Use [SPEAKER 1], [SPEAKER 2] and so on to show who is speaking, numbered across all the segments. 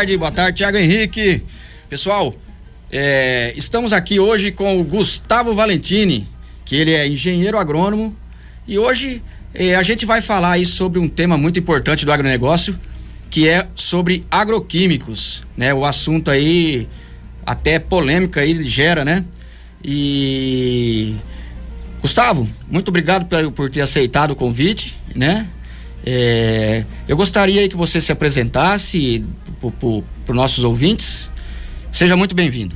[SPEAKER 1] boa tarde, Thiago Henrique. Pessoal, estamos aqui hoje com o Gustavo Valentini, que ele é engenheiro agrônomo, e hoje a gente vai falar aí sobre um tema muito importante do agronegócio, que é sobre agroquímicos, né? O assunto aí até polêmica aí gera, né? E Gustavo, muito obrigado por ter aceitado o convite, né? Eu gostaria que você se apresentasse para os nossos ouvintes. Seja muito bem-vindo.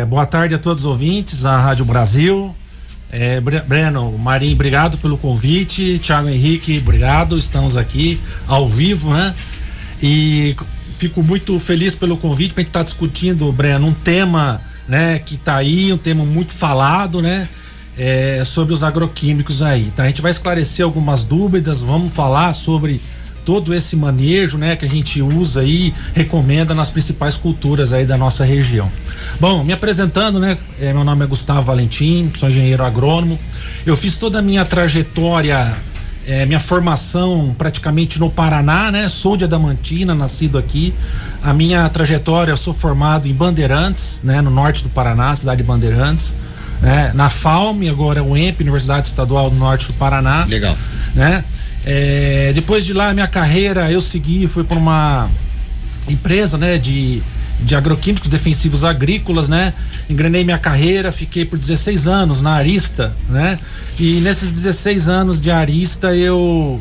[SPEAKER 2] Boa tarde a todos os ouvintes da Rádio Brasil. Breno, Marinho, obrigado pelo convite. Thiago Henrique, obrigado. Estamos aqui ao vivo, né? E fico muito feliz pelo convite para a gente estar discutindo, Breno, um tema, né, que está aí, um tema muito falado, né? Sobre os agroquímicos aí, tá? A gente vai esclarecer algumas dúvidas, vamos falar sobre todo esse manejo, né, que a gente usa e recomenda nas principais culturas aí da nossa região. Bom, me apresentando, né, meu nome é Gustavo Valentim, sou engenheiro agrônomo. Eu fiz toda a minha trajetória, minha formação praticamente no Paraná, né? Sou de Adamantina, nascido aqui. A minha trajetória, eu sou formado em Bandeirantes, né, no norte do Paraná, cidade de Bandeirantes. Na FAUM, agora o EMP, Universidade Estadual do Norte do Paraná.
[SPEAKER 1] Legal.
[SPEAKER 2] Né? Depois de lá, minha carreira, eu fui para uma empresa, né, de agroquímicos defensivos agrícolas, né? Engrenei minha carreira, fiquei por 16 anos na Arista, né? E nesses 16 anos de Arista, eu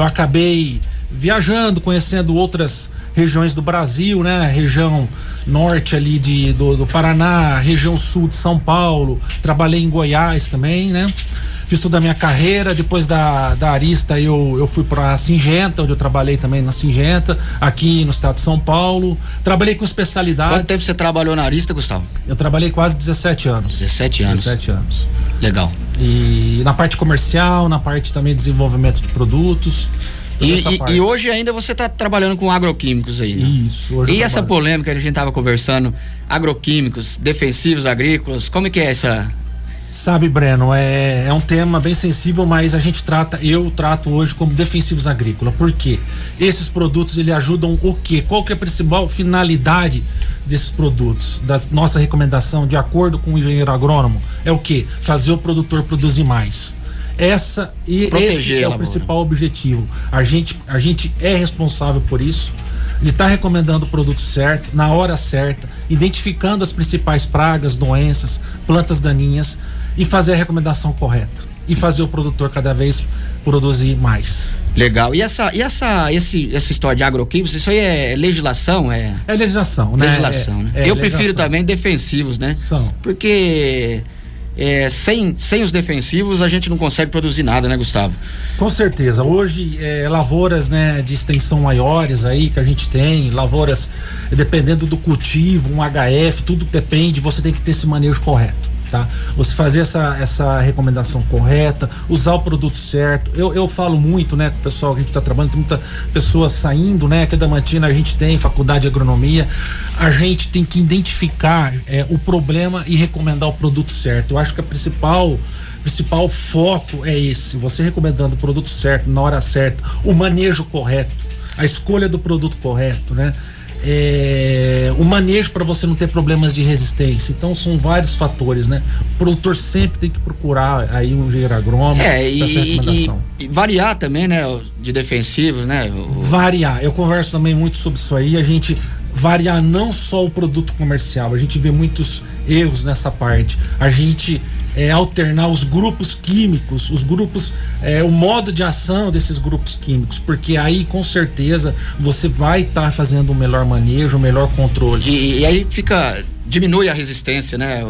[SPEAKER 2] acabei viajando, conhecendo outras regiões do Brasil, né? Região norte ali do Paraná, região sul de São Paulo, trabalhei em Goiás também, né? Fiz toda a minha carreira. Depois da Arista eu fui para a Singenta, onde eu trabalhei também na Singenta, aqui no estado de São Paulo. Trabalhei com especialidades.
[SPEAKER 1] Quanto tempo você trabalhou na Arista, Gustavo?
[SPEAKER 2] Eu trabalhei quase 17 anos.
[SPEAKER 1] 17 anos.
[SPEAKER 2] 17 anos.
[SPEAKER 1] Legal.
[SPEAKER 2] E na parte comercial, na parte também de desenvolvimento de produtos.
[SPEAKER 1] E hoje ainda você está trabalhando com agroquímicos aí, né?
[SPEAKER 2] Isso. Hoje
[SPEAKER 1] e essa polêmica que a gente estava conversando, agroquímicos, defensivos agrícolas, como é que é essa...
[SPEAKER 2] Sabe, Breno, é um tema bem sensível, mas eu trato hoje como defensivos agrícolas. Por quê? Esses produtos, eles ajudam o quê? Qual que é a principal finalidade desses produtos? Da nossa recomendação, de acordo com o engenheiro agrônomo, é o quê? Fazer o produtor produzir mais. Esse é o principal objetivo. A gente é responsável por isso, de estar recomendando o produto certo, na hora certa, identificando as principais pragas, doenças, plantas daninhas e fazer a recomendação correta. E fazer o produtor cada vez produzir mais.
[SPEAKER 1] Legal. E essa história de agroquímicos, isso aí é legislação? É
[SPEAKER 2] legislação, né?
[SPEAKER 1] Legislação, né? Eu prefiro também defensivos, né?
[SPEAKER 2] São.
[SPEAKER 1] Porque... sem os defensivos a gente não consegue produzir nada, né, Gustavo?
[SPEAKER 2] Com certeza. Hoje, lavouras, né, de extensão maiores aí que a gente tem, lavouras dependendo do cultivo, um HF, tudo depende, você tem que ter esse manejo correto, tá? Você fazer essa recomendação correta, usar o produto certo. Eu falo muito, né, com o pessoal que a gente tá trabalhando, tem muita pessoa saindo, né, aqui da Adamantina a gente tem faculdade de agronomia, a gente tem que identificar o problema e recomendar o produto certo. Eu acho que o principal foco é esse, você recomendando o produto certo, na hora certa, o manejo correto, a escolha do produto correto, né? O manejo para você não ter problemas de resistência. Então são vários fatores, né? O produtor sempre tem que procurar aí um engenheiro agrônomo essa recomendação.
[SPEAKER 1] E variar também, né? De defensivos, né?
[SPEAKER 2] Variar, eu converso também muito sobre isso aí. A gente variar não só o produto comercial, a gente vê muitos erros nessa parte. A gente alternar os grupos químicos, o modo de ação desses grupos químicos, porque aí com certeza você vai estar fazendo um melhor manejo, um melhor controle.
[SPEAKER 1] E aí diminui a resistência, né,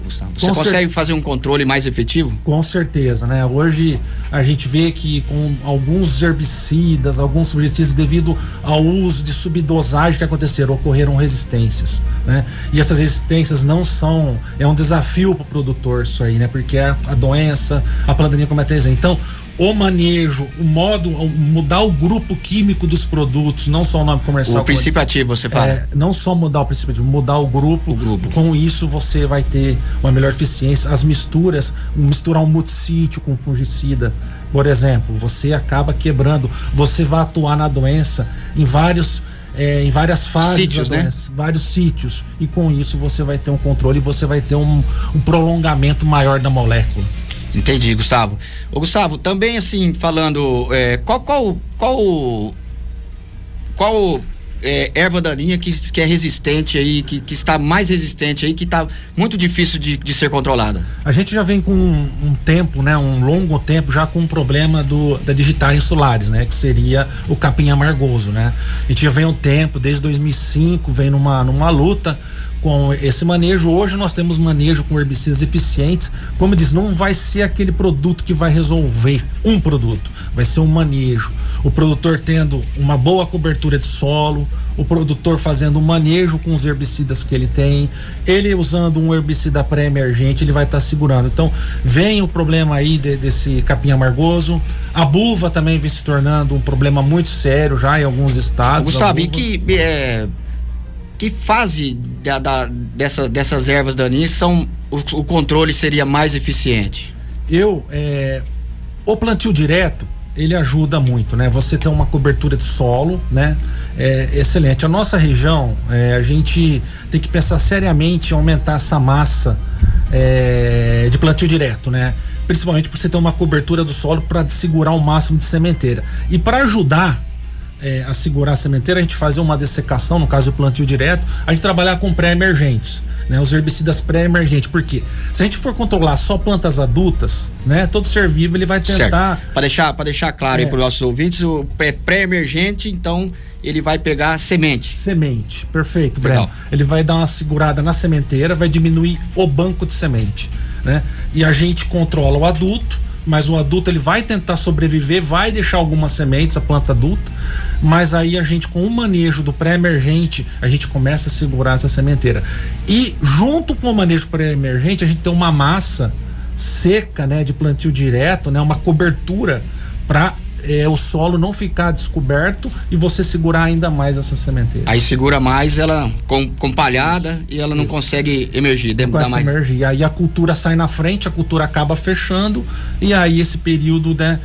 [SPEAKER 1] Gustavo? Você consegue fazer um controle mais efetivo?
[SPEAKER 2] Com certeza, né? Hoje a gente vê que com alguns herbicidas, alguns fungicidas, devido ao uso de subdosagem que aconteceram, ocorreram resistências, né? E essas resistências é um desafio para o produtor isso aí, né? Porque a doença, a planta daninha como é. Então, o manejo, mudar o grupo químico dos produtos, não só o nome comercial.
[SPEAKER 1] O princípio ativo, você fala?
[SPEAKER 2] Não só mudar o princípio ativo, mudar o grupo. Com isso você vai ter uma melhor eficiência. As misturas, misturar um multissítio com fungicida, por exemplo, você acaba quebrando, você vai atuar na doença em vários em várias fases,
[SPEAKER 1] sítios, né?
[SPEAKER 2] Vários sítios, e com isso você vai ter um controle e você vai ter um prolongamento maior da molécula.
[SPEAKER 1] Entendi, Gustavo. Ô, Gustavo, também assim, falando, qual erva daninha que é resistente aí, que está mais resistente aí, que está muito difícil de ser controlada?
[SPEAKER 2] A gente já vem com um tempo, né, um longo tempo já com um problema da Digitar insulares, né, que seria o capim amargoso, né? A gente já vem um tempo, desde 2005, vem numa luta com esse manejo. Hoje nós temos manejo com herbicidas eficientes. Como eu disse, não vai ser aquele produto que vai resolver um produto, vai ser um manejo. O produtor tendo uma boa cobertura de solo, o produtor fazendo um manejo com os herbicidas que ele tem, ele usando um herbicida pré-emergente, ele vai estar segurando. Então vem o problema aí desse capim amargoso. A buva também vem se tornando um problema muito sério já em alguns estados.
[SPEAKER 1] Gustavo, e que fase dessas ervas daninhas o controle seria mais eficiente?
[SPEAKER 2] O plantio direto, ele ajuda muito, né? Você tem uma cobertura de solo, né? Excelente. A nossa região, a gente tem que pensar seriamente em aumentar essa massa de plantio direto, né? Principalmente por você ter uma cobertura do solo para segurar o máximo de sementeira. E para ajudar a segurar a sementeira, a gente fazer uma dessecação, no caso do plantio direto, a gente trabalhar com pré-emergentes, né? Os herbicidas pré-emergentes, porque se a gente for controlar só plantas adultas, né? Todo ser vivo ele vai tentar...
[SPEAKER 1] Para deixar claro aí para os nossos ouvintes, o pré-emergente, então, ele vai pegar semente.
[SPEAKER 2] Semente, perfeito, Breno. Ele vai dar uma segurada na sementeira, vai diminuir o banco de semente, né? E a gente controla o adulto, mas o adulto ele vai tentar sobreviver, vai deixar algumas sementes, a planta adulta, mas aí a gente, com o manejo do pré-emergente, a gente começa a segurar essa sementeira. E junto com o manejo pré-emergente, a gente tem uma massa seca, né, de plantio direto, né, uma cobertura para o solo não ficar descoberto e você segurar ainda mais essa sementeira.
[SPEAKER 1] Aí segura mais ela com palhada e ela não consegue emergir.
[SPEAKER 2] Emergir. Aí a cultura sai na frente, a cultura acaba fechando e aí esse período, né,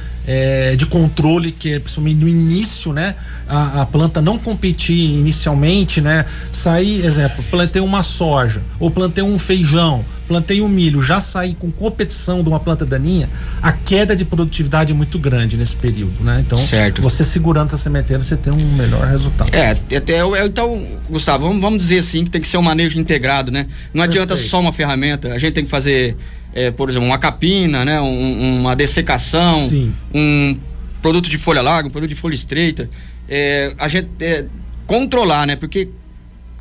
[SPEAKER 2] de controle, que é principalmente no início, né, a planta não competir inicialmente, né, sair, exemplo, plantei uma soja ou plantei um feijão, plantei um milho, já sair com competição de uma planta daninha, a queda de produtividade é muito grande nesse período, né? Então, certo. Você segurando essa sementeira, você tem um melhor resultado.
[SPEAKER 1] Então, Gustavo, vamos dizer assim, que tem que ser um manejo integrado, né? Não adianta só uma ferramenta, a gente tem que fazer, por exemplo, uma capina, né? Uma dessecação, sim, um produto de folha larga, um produto de folha estreita, a gente controlar, né? Porque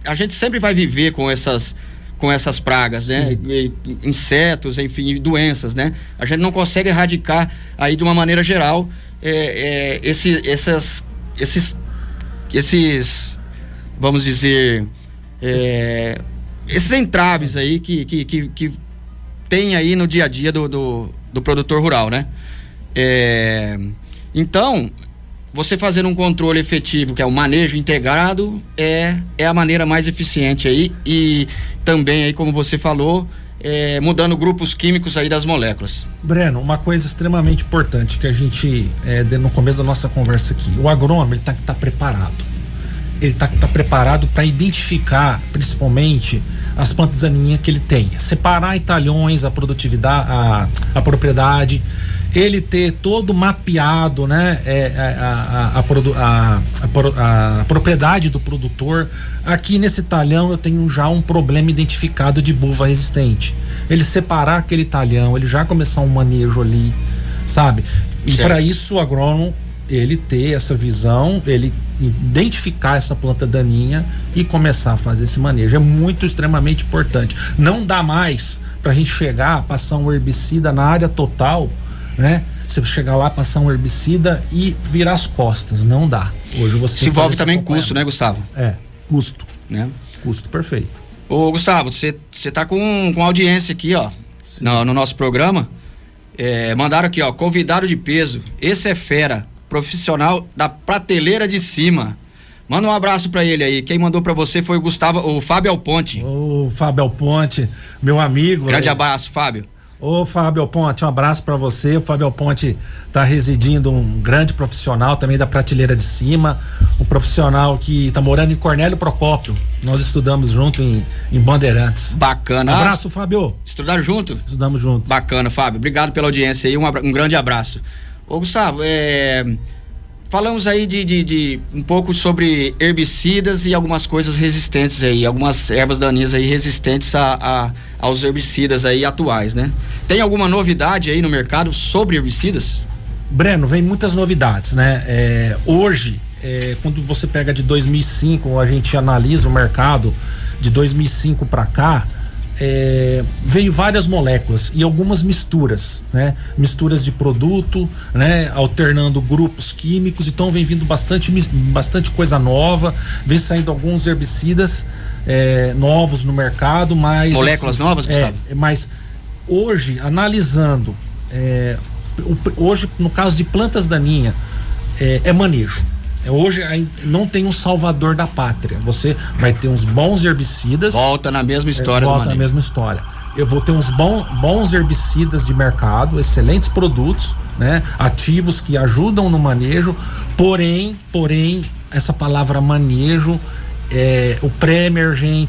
[SPEAKER 1] a gente sempre vai viver com essas pragas, né? Insetos, enfim, doenças, né? A gente não consegue erradicar aí de uma maneira geral esses, vamos dizer, esses entraves aí que tem aí no dia a dia do produtor rural, né? Então, você fazer um controle efetivo, que é o manejo integrado, é a maneira mais eficiente aí, e também aí, como você falou, mudando grupos químicos aí das moléculas.
[SPEAKER 2] Breno, uma coisa extremamente importante que a gente, no começo da nossa conversa aqui, o agrônomo, ele tá preparado. Ele tá preparado para identificar, principalmente, as plantas daninhas que ele tem, separar em talhões a produtividade, a propriedade, ele ter todo mapeado, né, a propriedade do produtor. Aqui nesse talhão eu tenho já um problema identificado de buva resistente. Ele separar aquele talhão, ele já começar um manejo ali, sabe? E para isso o agrônomo, ele ter essa visão, ele identificar essa planta daninha e começar a fazer esse manejo. É muito, extremamente importante. Não dá mais pra gente chegar, passar um herbicida na área total, né? Você chegar lá, passar um herbicida e virar as costas. Não dá. Hoje você tem
[SPEAKER 1] que envolve também custo, né, Gustavo?
[SPEAKER 2] Custo.
[SPEAKER 1] Né?
[SPEAKER 2] Custo, perfeito.
[SPEAKER 1] Ô, Gustavo, você tá com audiência aqui, ó, no nosso programa. Mandaram aqui, ó, convidado de peso. Esse é fera, profissional da prateleira de cima. Manda um abraço pra ele aí. Quem mandou pra você foi o Fábio Alponte.
[SPEAKER 2] Ô, Fábio Alponte, meu amigo.
[SPEAKER 1] Grande abraço, Fábio.
[SPEAKER 2] Ô Fábio Ponte, um abraço para você. O Fábio Ponte tá residindo, um grande profissional também da prateleira de cima, um profissional que tá morando em Cornélio Procópio. Nós estudamos junto em Bandeirantes.
[SPEAKER 1] Bacana.
[SPEAKER 2] Abraço, Fábio.
[SPEAKER 1] Estudaram junto?
[SPEAKER 2] Estudamos juntos.
[SPEAKER 1] Bacana, Fábio. Obrigado pela audiência aí, um grande abraço. Ô Gustavo, falamos aí de um pouco sobre herbicidas e algumas coisas resistentes aí, algumas ervas daninhas aí resistentes aos herbicidas aí atuais, né? Tem alguma novidade aí no mercado sobre herbicidas?
[SPEAKER 2] Breno, vem muitas novidades, né? Hoje, quando você pega de 2005, a gente analisa o mercado de 2005 para cá, veio várias moléculas e algumas misturas, né? Misturas de produto, né? Alternando grupos químicos, então vem vindo bastante coisa nova, vem saindo alguns herbicidas novos no mercado, mas
[SPEAKER 1] moléculas assim, novas, Gustavo?
[SPEAKER 2] Mas hoje, analisando, hoje no caso de plantas daninhas, é manejo. Hoje não tem um salvador da pátria. Você vai ter uns bons herbicidas.
[SPEAKER 1] Volta na mesma história.
[SPEAKER 2] Volta na mesma história. Eu vou ter uns bons herbicidas de mercado, excelentes produtos, né? Ativos que ajudam no manejo. Porém, essa palavra manejo, o pré-emergente,